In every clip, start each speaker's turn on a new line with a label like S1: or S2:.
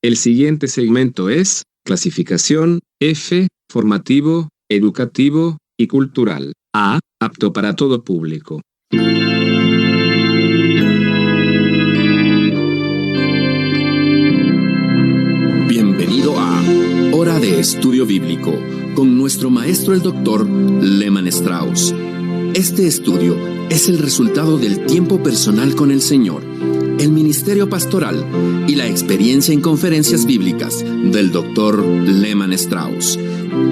S1: El siguiente segmento es clasificación F, formativo, educativo y cultural. A, apto para todo público.
S2: Bienvenido a Hora de Estudio Bíblico con nuestro maestro el Dr. Lehman Strauss. Este estudio es el resultado del tiempo personal con el Señor, el ministerio pastoral y la experiencia en conferencias bíblicas del Dr. Lehman Strauss.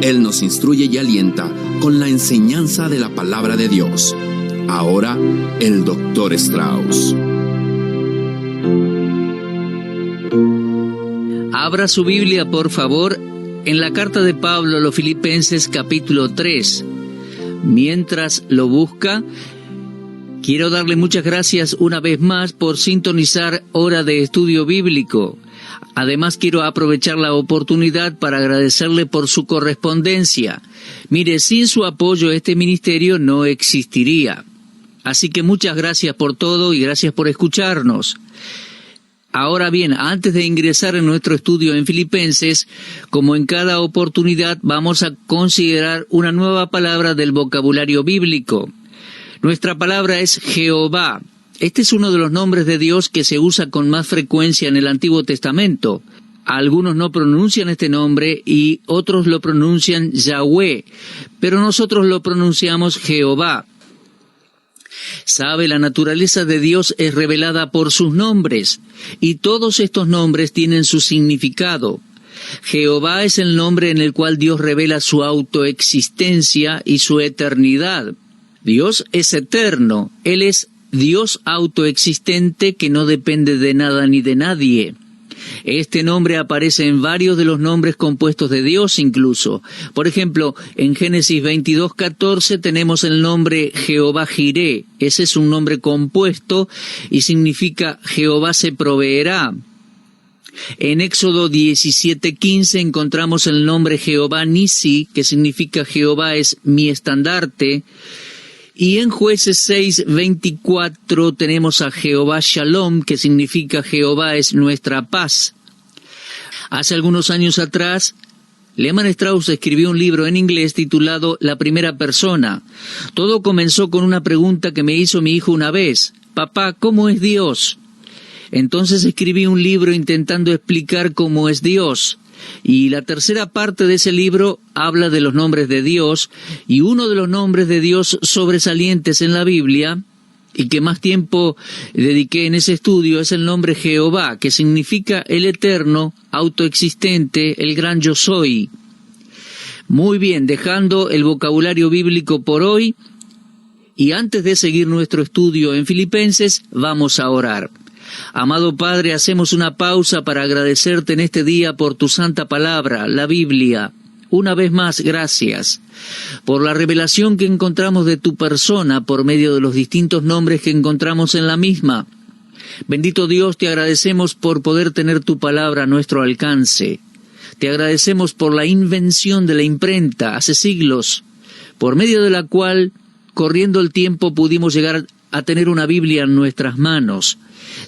S2: Él nos instruye y alienta con la enseñanza de la palabra de Dios. Ahora, el Dr. Strauss.
S3: Abra su Biblia, por favor, en la carta de Pablo a los Filipenses, capítulo 3. Mientras lo busca, quiero darle muchas gracias una vez más por sintonizar Hora de Estudio Bíblico. Además, quiero aprovechar la oportunidad para agradecerle por su correspondencia. Mire, sin su apoyo este ministerio no existiría. Así que muchas gracias por todo y gracias por escucharnos. Ahora bien, antes de ingresar en nuestro estudio en Filipenses, como en cada oportunidad, vamos a considerar una nueva palabra del vocabulario bíblico. Nuestra palabra es Jehová. Este es uno de los nombres de Dios que se usa con más frecuencia en el Antiguo Testamento. Algunos no pronuncian este nombre y otros lo pronuncian Yahweh, pero nosotros lo pronunciamos Jehová. Sabe, la naturaleza de Dios es revelada por sus nombres, y todos estos nombres tienen su significado. Jehová es el nombre en el cual Dios revela su autoexistencia y su eternidad. Dios es eterno, Él es Dios autoexistente que no depende de nada ni de nadie. Este nombre aparece en varios de los nombres compuestos de Dios incluso. Por ejemplo, en Génesis 22:14 tenemos el nombre Jehová Jireh. Ese es un nombre compuesto y significa Jehová se proveerá. En Éxodo 17:15 encontramos el nombre Jehová Nisi, que significa Jehová es mi estandarte. Y en Jueces 6:24 tenemos a Jehová Shalom, que significa Jehová es nuestra paz. Hace algunos años atrás, Lehman Strauss escribió un libro en inglés titulado La Primera Persona. Todo comenzó con una pregunta que me hizo mi hijo una vez: «Papá, ¿cómo es Dios?». Entonces escribí un libro intentando explicar cómo es Dios. Y la tercera parte de ese libro habla de los nombres de Dios, y uno de los nombres de Dios sobresalientes en la Biblia, y que más tiempo dediqué en ese estudio, es el nombre Jehová, que significa el eterno, autoexistente, el gran yo soy. Muy bien, dejando el vocabulario bíblico por hoy, y antes de seguir nuestro estudio en Filipenses, vamos a orar. Amado Padre, hacemos una pausa para agradecerte en este día por tu santa palabra, la Biblia. Una vez más, gracias por la revelación que encontramos de tu persona por medio de los distintos nombres que encontramos en la misma. Bendito Dios, te agradecemos por poder tener tu palabra a nuestro alcance. Te agradecemos por la invención de la imprenta hace siglos, por medio de la cual, corriendo el tiempo, pudimos llegar a tener una Biblia en nuestras manos.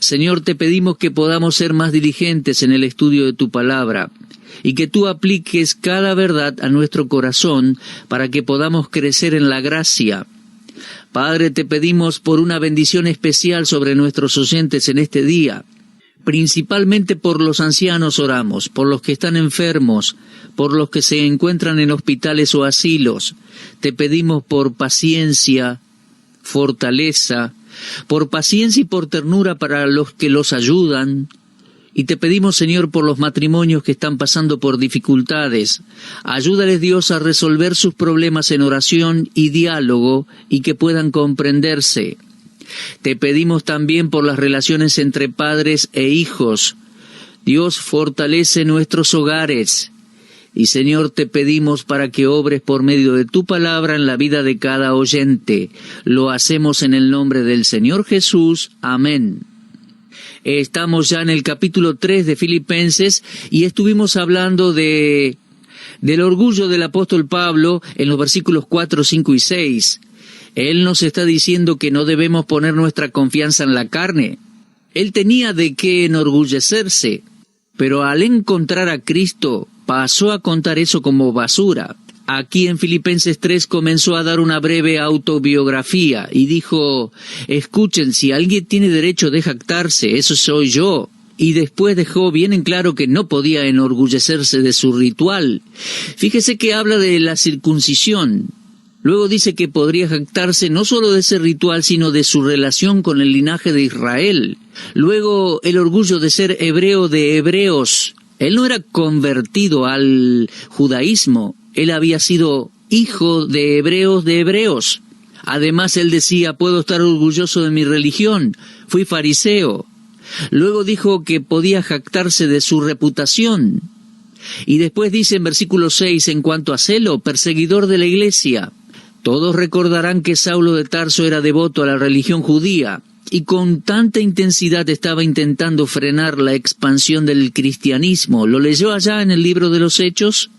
S3: Señor, te pedimos que podamos ser más diligentes en el estudio de tu palabra y que tú apliques cada verdad a nuestro corazón para que podamos crecer en la gracia. Padre, te pedimos por una bendición especial sobre nuestros oyentes en este día. Principalmente por los ancianos oramos, por los que están enfermos, por los que se encuentran en hospitales o asilos. Te pedimos por paciencia, fortaleza, por paciencia y por ternura para los que los ayudan. Y te pedimos, Señor, por los matrimonios que están pasando por dificultades. Ayúdales, Dios, a resolver sus problemas en oración y diálogo y que puedan comprenderse. Te pedimos también por las relaciones entre padres e hijos. Dios, fortalece nuestros hogares. Y, Señor, te pedimos para que obres por medio de tu palabra en la vida de cada oyente. Lo hacemos en el nombre del Señor Jesús. Amén. Estamos ya en el capítulo 3 de Filipenses y estuvimos hablando del orgullo del apóstol Pablo en los versículos 4, 5 y 6. Él nos está diciendo que no debemos poner nuestra confianza en la carne. Él tenía de qué enorgullecerse. pero al encontrar a Cristo pasó a contar eso como basura. Aquí en Filipenses 3 comenzó a dar una breve autobiografía y dijo: escuchen, si alguien tiene derecho de jactarse, eso soy yo. Y después dejó bien en claro que no podía enorgullecerse de su ritual. Fíjese que habla de la circuncisión. Luego dice que podría jactarse no solo de ese ritual, sino de su relación con el linaje de Israel. Luego, el orgullo de ser hebreo de hebreos. Él no era convertido al judaísmo, él había sido hijo de hebreos. Además, él decía: puedo estar orgulloso de mi religión, fui fariseo. Luego dijo que podía jactarse de su reputación. Y después dice en versículo 6, en cuanto a celo, perseguidor de la iglesia. Todos recordarán que Saulo de Tarso era devoto a la religión judía y con tanta intensidad estaba intentando frenar la expansión del cristianismo. ¿Lo leyó allá en el libro de los Hechos?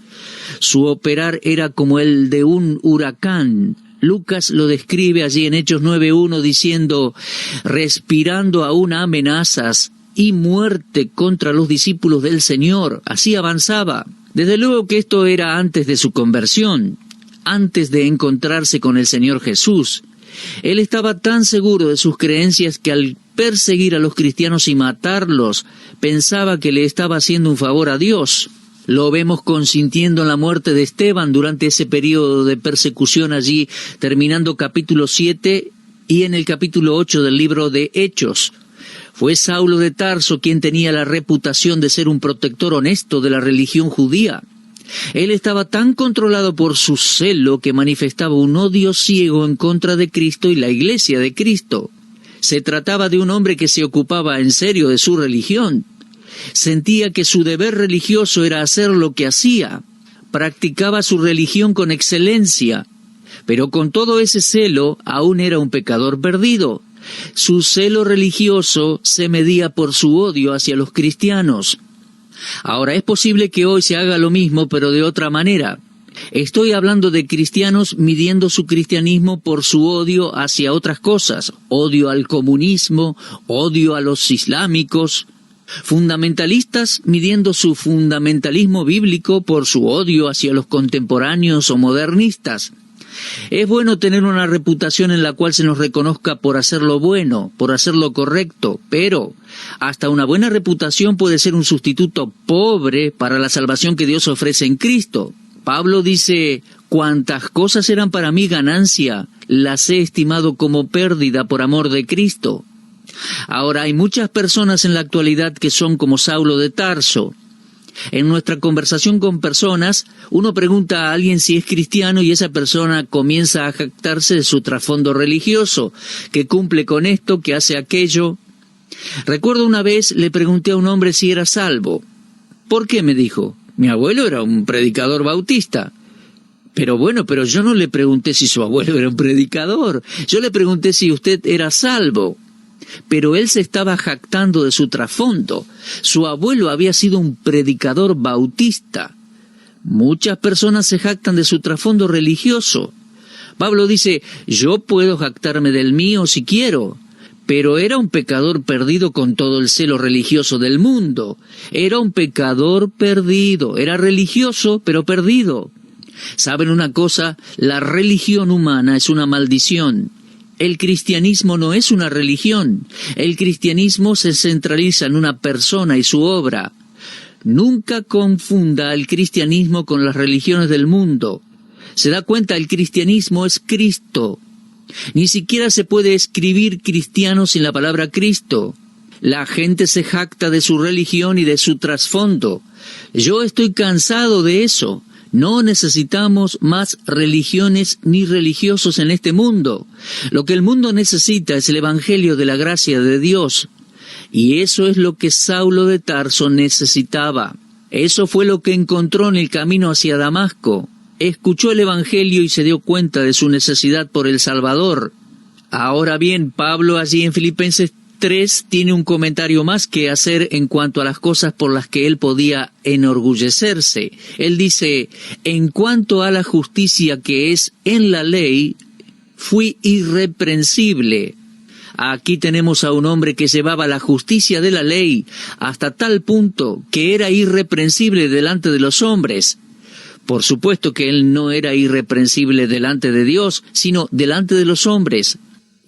S3: Su operar era como el de un huracán. Lucas lo describe allí en Hechos 9:1 diciendo: respirando aún amenazas y muerte contra los discípulos del Señor. Así avanzaba. Desde luego que esto era antes de su conversión, antes de encontrarse con el Señor Jesús. Él estaba tan seguro de sus creencias que al perseguir a los cristianos y matarlos, pensaba que le estaba haciendo un favor a Dios. Lo vemos consintiendo en la muerte de Esteban durante ese periodo de persecución allí, terminando capítulo 7 y en el capítulo 8 del libro de Hechos. Fue Saulo de Tarso quien tenía la reputación de ser un protector honesto de la religión judía. Él estaba tan controlado por su celo que manifestaba un odio ciego en contra de Cristo y la iglesia de Cristo. Se trataba de un hombre que se ocupaba en serio de su religión. Sentía que su deber religioso era hacer lo que hacía. Practicaba su religión con excelencia. Pero con todo ese celo, aún era un pecador perdido. Su celo religioso se medía por su odio hacia los cristianos. Ahora, es posible que hoy se haga lo mismo, pero de otra manera. Estoy hablando de cristianos midiendo su cristianismo por su odio hacia otras cosas. Odio al comunismo, odio a los islámicos. Fundamentalistas midiendo su fundamentalismo bíblico por su odio hacia los contemporáneos o modernistas. Es bueno tener una reputación en la cual se nos reconozca por hacer lo bueno, por hacer lo correcto, pero hasta una buena reputación puede ser un sustituto pobre para la salvación que Dios ofrece en Cristo. Pablo dice: cuantas cosas eran para mí ganancia, las he estimado como pérdida por amor de Cristo. Ahora, hay muchas personas en la actualidad que son como Saulo de Tarso. En nuestra conversación con personas, uno pregunta a alguien si es cristiano y esa persona comienza a jactarse de su trasfondo religioso, que cumple con esto, que hace aquello. Recuerdo una vez le pregunté a un hombre si era salvo. ¿Por qué?, me dijo. Mi abuelo era un predicador bautista. Pero yo no le pregunté si su abuelo era un predicador. Yo le pregunté si usted era salvo. Pero él se estaba jactando de su trasfondo. Su abuelo había sido un predicador bautista. Muchas personas se jactan de su trasfondo religioso. Pablo dice: yo puedo jactarme del mío si quiero, pero era un pecador perdido con todo el celo religioso del mundo. Era un pecador perdido, era religioso pero perdido. ¿Saben una cosa? La religión humana es una maldición. El cristianismo no es una religión. El cristianismo se centraliza en una persona y su obra. Nunca confunda el cristianismo con las religiones del mundo. ¿Se da cuenta? El cristianismo es Cristo. Ni siquiera se puede escribir cristiano sin la palabra Cristo. La gente se jacta de su religión y de su trasfondo. Yo estoy cansado de eso. No necesitamos más religiones ni religiosos en este mundo. Lo que el mundo necesita es el evangelio de la gracia de Dios. Y eso es lo que Saulo de Tarso necesitaba. Eso fue lo que encontró en el camino hacia Damasco. Escuchó el evangelio y se dio cuenta de su necesidad por el Salvador. Ahora bien, Pablo allí en Filipenses 3 tiene un comentario más que hacer en cuanto a las cosas por las que él podía enorgullecerse. Él dice: en cuanto a la justicia que es en la ley, fui irreprensible. Aquí tenemos a un hombre que llevaba la justicia de la ley hasta tal punto que era irreprensible delante de los hombres. Por supuesto que él no era irreprensible delante de Dios, sino delante de los hombres.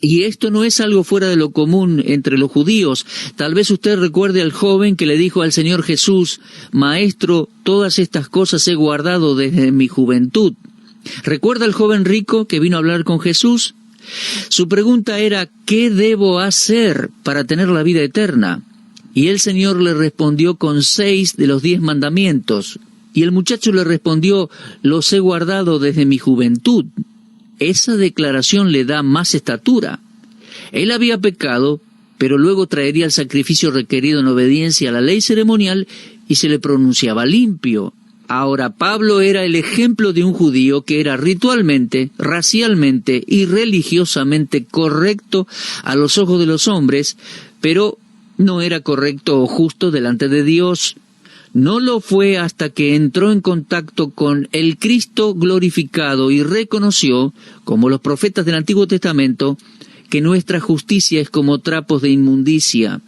S3: Y esto no es algo fuera de lo común entre los judíos. Tal vez usted recuerde al joven que le dijo al Señor Jesús: Maestro, todas estas cosas he guardado desde mi juventud. ¿Recuerda al joven rico que vino a hablar con Jesús? Su pregunta era: ¿qué debo hacer para tener la vida eterna? Y el Señor le respondió con 6 de los 10 mandamientos. Y el muchacho le respondió: los he guardado desde mi juventud. Esa declaración le da más estatura. Él había pecado, pero luego traería el sacrificio requerido en obediencia a la ley ceremonial y se le pronunciaba limpio. Ahora, Pablo era el ejemplo de un judío que era ritualmente, racialmente y religiosamente correcto a los ojos de los hombres, pero no era correcto o justo delante de Dios. No lo fue hasta que entró en contacto con el Cristo glorificado y reconoció, como los profetas del Antiguo Testamento, que nuestra justicia es como trapos de inmundicia.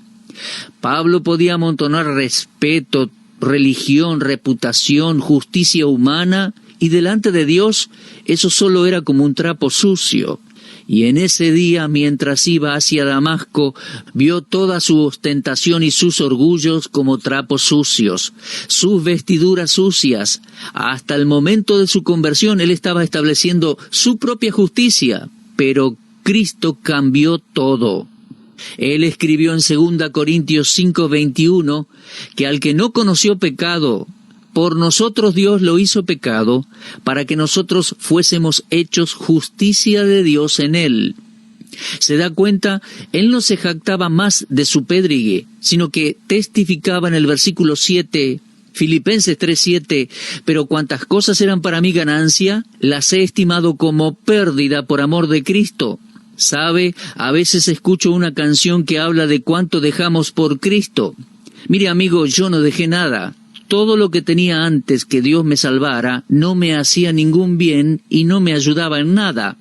S3: Pablo podía amontonar respeto, religión, reputación, justicia humana, y delante de Dios eso solo era como un trapo sucio. Y en ese día, mientras iba hacia Damasco, vio toda su ostentación y sus orgullos como trapos sucios, sus vestiduras sucias. Hasta el momento de su conversión, él estaba estableciendo su propia justicia, pero Cristo cambió todo. Él escribió en 2 Corintios 5:21 que al que no conoció pecado, por nosotros Dios lo hizo pecado, para que nosotros fuésemos hechos justicia de Dios en él. ¿Se da cuenta? Él no se jactaba más de su pedrigue, sino que testificaba en el versículo 7, Filipenses 3:7, pero cuantas cosas eran para mí ganancia, las he estimado como pérdida por amor de Cristo. ¿Sabe? A veces escucho una canción que habla de cuánto dejamos por Cristo. Mire, amigo, yo no dejé nada. Todo lo que tenía antes que Dios me salvara no me hacía ningún bien y no me ayudaba en nada.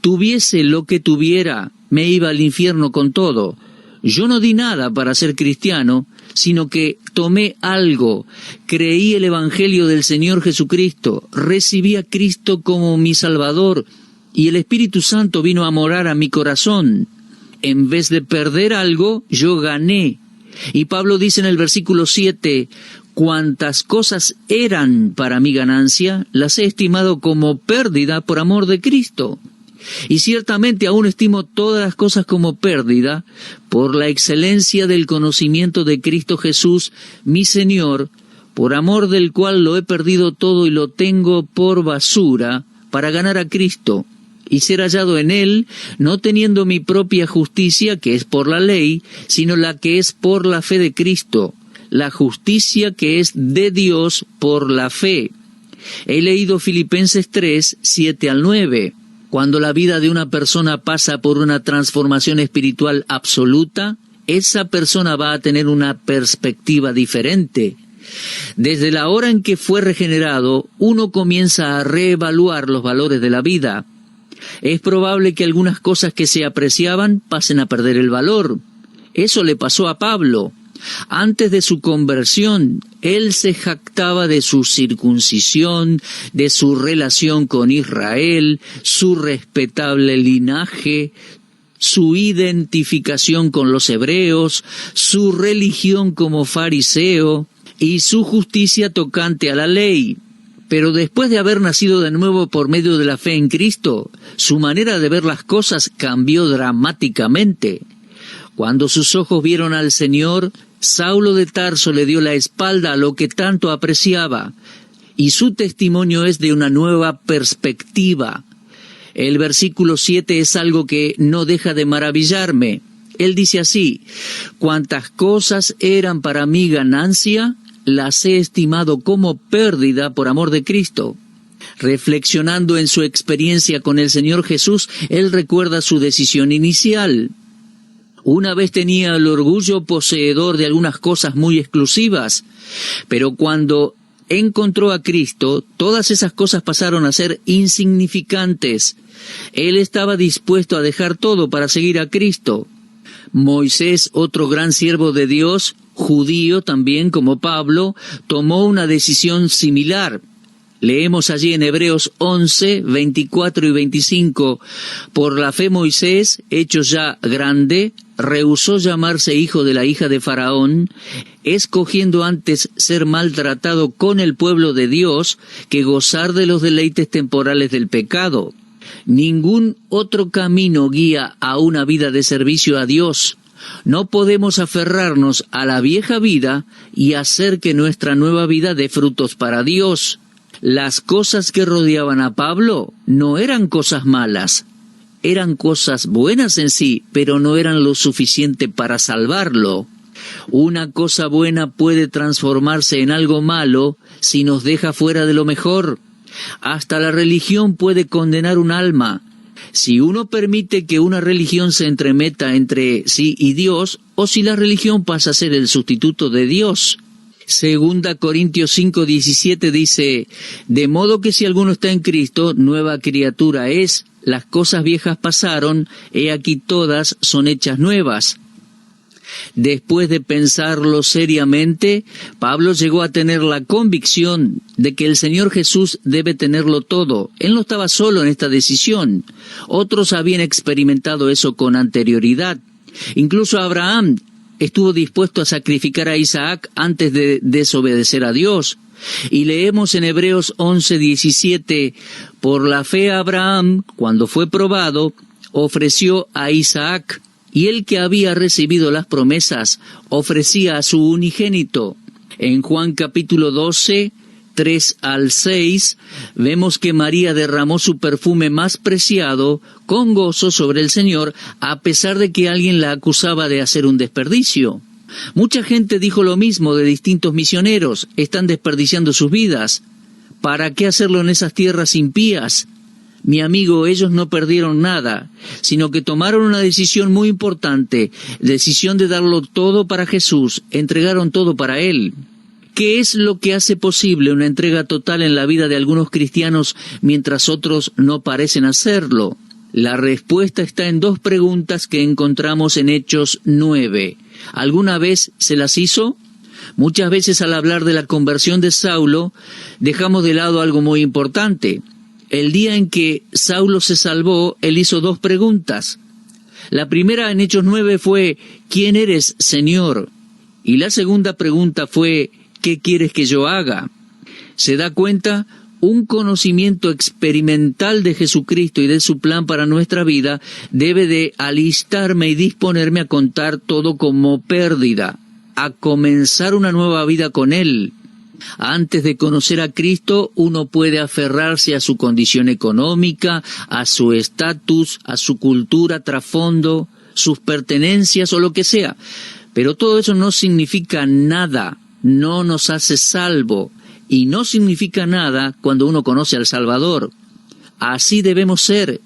S3: Tuviese lo que tuviera, me iba al infierno con todo. Yo no di nada para ser cristiano, sino que tomé algo, creí el Evangelio del Señor Jesucristo, recibí a Cristo como mi Salvador, y el Espíritu Santo vino a morar a mi corazón. En vez de perder algo, yo gané. Y Pablo dice en el versículo 7, cuantas cosas eran para mi ganancia, las he estimado como pérdida por amor de Cristo. Y ciertamente aún estimo todas las cosas como pérdida por la excelencia del conocimiento de Cristo Jesús, mi Señor, por amor del cual lo he perdido todo y lo tengo por basura para ganar a Cristo y ser hallado en Él, no teniendo mi propia justicia, que es por la ley, sino la que es por la fe de Cristo, la justicia que es de Dios por la fe. He leído Filipenses 3:7-9. Cuando la vida de una persona pasa por una transformación espiritual absoluta, esa persona va a tener una perspectiva diferente. Desde la hora en que fue regenerado, uno comienza a reevaluar los valores de la vida. Es probable que algunas cosas que se apreciaban pasen a perder el valor. Eso le pasó a Pablo. Antes de su conversión, él se jactaba de su circuncisión, de su relación con Israel, su respetable linaje, su identificación con los hebreos, su religión como fariseo y su justicia tocante a la ley. Pero después de haber nacido de nuevo por medio de la fe en Cristo, su manera de ver las cosas cambió dramáticamente. Cuando sus ojos vieron al Señor, Saulo de Tarso le dio la espalda a lo que tanto apreciaba, y su testimonio es de una nueva perspectiva. El versículo 7 es algo que no deja de maravillarme. Él dice así: cuantas cosas eran para mí ganancia, las he estimado como pérdida por amor de Cristo. Reflexionando en su experiencia con el Señor Jesús, él recuerda su decisión inicial. Una vez tenía el orgullo poseedor de algunas cosas muy exclusivas, pero cuando encontró a Cristo, todas esas cosas pasaron a ser insignificantes. Él estaba dispuesto a dejar todo para seguir a Cristo. Moisés, otro gran siervo de Dios, judío también como Pablo, tomó una decisión similar. Leemos allí en Hebreos 11, 24 y 25, por la fe Moisés, hecho ya grande, rehusó llamarse hijo de la hija de Faraón, escogiendo antes ser maltratado con el pueblo de Dios que gozar de los deleites temporales del pecado. Ningún otro camino guía a una vida de servicio a Dios. No podemos aferrarnos a la vieja vida y hacer que nuestra nueva vida dé frutos para Dios. Las cosas que rodeaban a Pablo no eran cosas malas. Eran cosas buenas en sí, pero no eran lo suficiente para salvarlo. Una cosa buena puede transformarse en algo malo si nos deja fuera de lo mejor. Hasta la religión puede condenar un alma. Si uno permite que una religión se entremeta entre sí y Dios, o si la religión pasa a ser el sustituto de Dios. 2 Corintios 5:17 dice, de modo que si alguno está en Cristo, nueva criatura es. Las cosas viejas pasaron, he aquí todas son hechas nuevas. Después de pensarlo seriamente, Pablo llegó a tener la convicción de que el Señor Jesús debe tenerlo todo. Él no estaba solo en esta decisión. Otros habían experimentado eso con anterioridad. Incluso Abraham estuvo dispuesto a sacrificar a Isaac antes de desobedecer a Dios. Y leemos en Hebreos 11:17, por la fe Abraham, cuando fue probado, ofreció a Isaac, y el que había recibido las promesas ofrecía a su unigénito. En Juan capítulo 12, 3 al 6, vemos que María derramó su perfume más preciado con gozo sobre el Señor, a pesar de que alguien la acusaba de hacer un desperdicio. Mucha gente dijo lo mismo de distintos misioneros, están desperdiciando sus vidas. ¿Para qué hacerlo en esas tierras impías? Mi amigo, ellos no perdieron nada, sino que tomaron una decisión muy importante, decisión de darlo todo para Jesús, entregaron todo para Él. ¿Qué es lo que hace posible una entrega total en la vida de algunos cristianos mientras otros no parecen hacerlo? La respuesta está en dos preguntas que encontramos en Hechos 9. ¿Alguna vez se las hizo? Muchas veces al hablar de la conversión de Saulo, dejamos de lado algo muy importante. El día en que Saulo se salvó, él hizo dos preguntas. La primera en Hechos 9 fue, ¿quién eres, Señor? Y la segunda pregunta fue, ¿qué quieres que yo haga? ¿Se da cuenta? Un conocimiento experimental de Jesucristo y de su plan para nuestra vida debe de alistarme y disponerme a contar todo como pérdida, a comenzar una nueva vida con Él. Antes de conocer a Cristo, uno puede aferrarse a su condición económica, a su estatus, a su cultura, trasfondo, sus pertenencias o lo que sea. Pero todo eso no significa nada, no nos hace salvo. Y no significa nada cuando uno conoce al Salvador. Así debemos ser.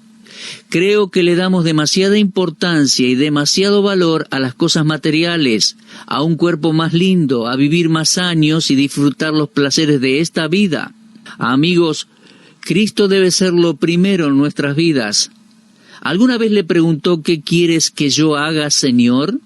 S3: Creo que le damos demasiada importancia y demasiado valor a las cosas materiales, a un cuerpo más lindo, a vivir más años y disfrutar los placeres de esta vida. Amigos, Cristo debe ser lo primero en nuestras vidas. ¿Alguna vez le preguntó qué quieres que yo haga, Señor?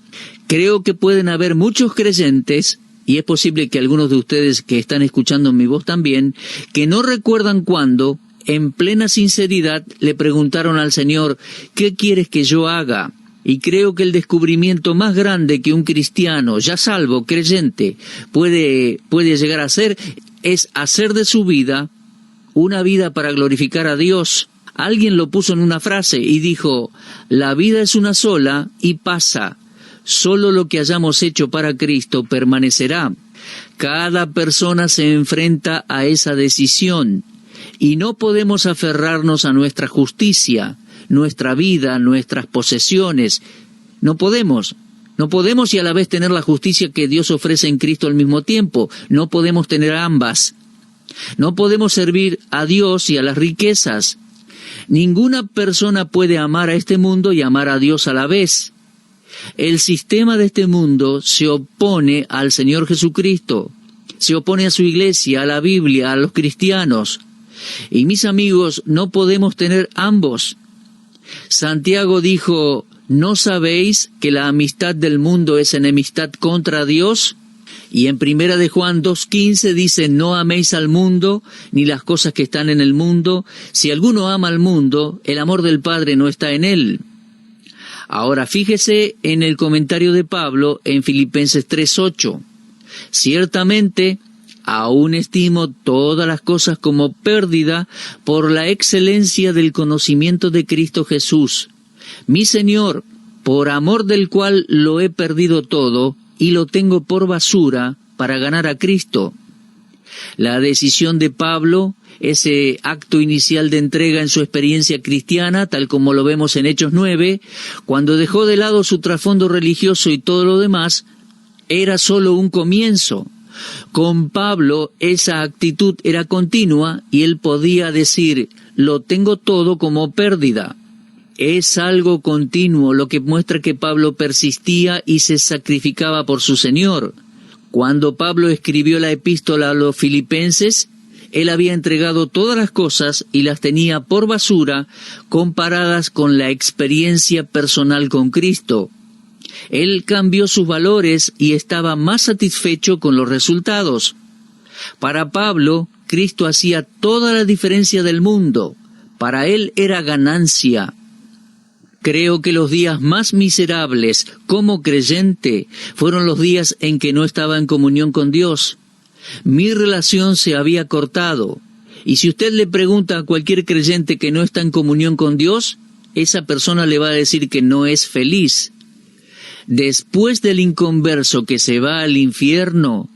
S3: Creo que pueden haber muchos creyentes, y es posible que algunos de ustedes que están escuchando mi voz también, que no recuerdan cuándo, en plena sinceridad, le preguntaron al Señor, ¿qué quieres que yo haga? Y creo que el descubrimiento más grande que un cristiano, ya salvo, creyente, puede llegar a hacer, es hacer de su vida una vida para glorificar a Dios. Alguien lo puso en una frase y dijo, la vida es una sola y pasa. Solo lo que hayamos hecho para Cristo permanecerá. Cada persona se enfrenta a esa decisión y no podemos aferrarnos a nuestra justicia, nuestra vida, nuestras posesiones. No podemos y a la vez tener la justicia que Dios ofrece en Cristo al mismo tiempo. No podemos tener ambas. No podemos servir a Dios y a las riquezas. Ninguna persona puede amar a este mundo y amar a Dios a la vez. El sistema de este mundo se opone al Señor Jesucristo, se opone a su iglesia, a la Biblia, a los cristianos. Y mis amigos, no podemos tener ambos. Santiago dijo, ¿no sabéis que la amistad del mundo es enemistad contra Dios? Y en 1 de Juan 2:15 dice, no améis al mundo, ni las cosas que están en el mundo. Si alguno ama al mundo, el amor del Padre no está en él. Ahora fíjese en el comentario de Pablo en Filipenses 3:8. Ciertamente, aún estimo todas las cosas como pérdida por la excelencia del conocimiento de Cristo Jesús, mi Señor, por amor del cual lo he perdido todo y lo tengo por basura para ganar a Cristo. La decisión de Pablo, ese acto inicial de entrega en su experiencia cristiana, tal como lo vemos en Hechos 9, cuando dejó de lado su trasfondo religioso y todo lo demás, era solo un comienzo. Con Pablo esa actitud era continua y él podía decir, lo tengo todo como pérdida. Es algo continuo, lo que muestra que Pablo persistía y se sacrificaba por su Señor. Cuando Pablo escribió la epístola a los Filipenses, él había entregado todas las cosas y las tenía por basura comparadas con la experiencia personal con Cristo. Él cambió sus valores y estaba más satisfecho con los resultados. Para Pablo, Cristo hacía toda la diferencia del mundo. Para él era ganancia. Creo que los días más miserables como creyente fueron los días en que no estaba en comunión con Dios. Mi relación se había cortado. Y si usted le pregunta a cualquier creyente que no está en comunión con Dios, esa persona le va a decir que no es feliz. Después del inconverso que se va al infierno,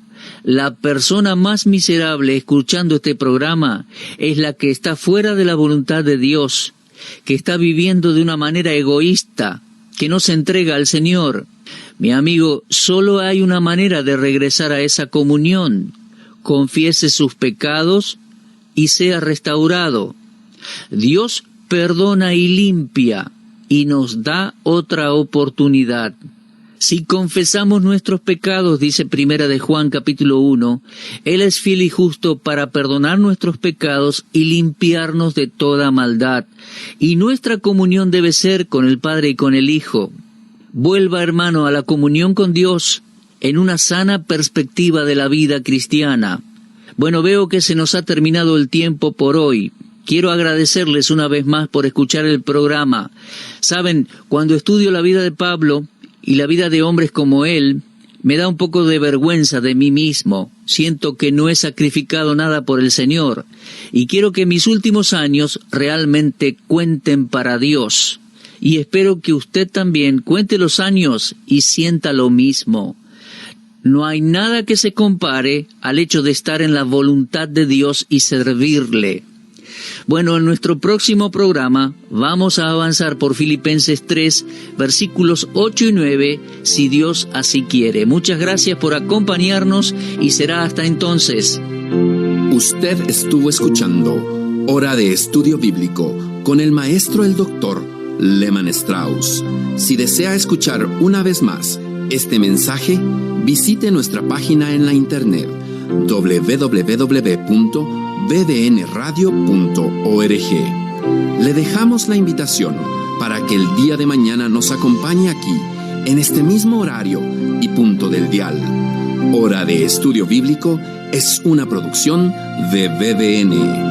S3: la persona más miserable escuchando este programa es la que está fuera de la voluntad de Dios, que está viviendo de una manera egoísta, que no se entrega al Señor. Mi amigo, solo hay una manera de regresar a esa comunión. Confiese sus pecados y sea restaurado. Dios perdona y limpia y nos da otra oportunidad. Si confesamos nuestros pecados, dice 1 de Juan capítulo 1, Él es fiel y justo para perdonar nuestros pecados y limpiarnos de toda maldad. Y nuestra comunión debe ser con el Padre y con el Hijo. Vuelva, hermano, a la comunión con Dios en una sana perspectiva de la vida cristiana. Bueno, veo que se nos ha terminado el tiempo por hoy. Quiero agradecerles una vez más por escuchar el programa. Saben, cuando estudio la vida de Pablo y la vida de hombres como él, me da un poco de vergüenza de mí mismo. Siento que no he sacrificado nada por el Señor y quiero que mis últimos años realmente cuenten para Dios. Y espero que usted también cuente los años y sienta lo mismo. No hay nada que se compare al hecho de estar en la voluntad de Dios y servirle. Bueno, en nuestro próximo programa vamos a avanzar por Filipenses 3, versículos 8 y 9, si Dios así quiere. Muchas gracias por acompañarnos y será hasta entonces.
S2: Usted estuvo escuchando Hora de Estudio Bíblico con el maestro el doctor Lehman Strauss. Si desea escuchar una vez más este mensaje, visite nuestra página en la internet www.bdnradio.org. Le dejamos la invitación para que el día de mañana nos acompañe aquí, en este mismo horario y punto del dial. Hora de Estudio Bíblico es una producción de BDN.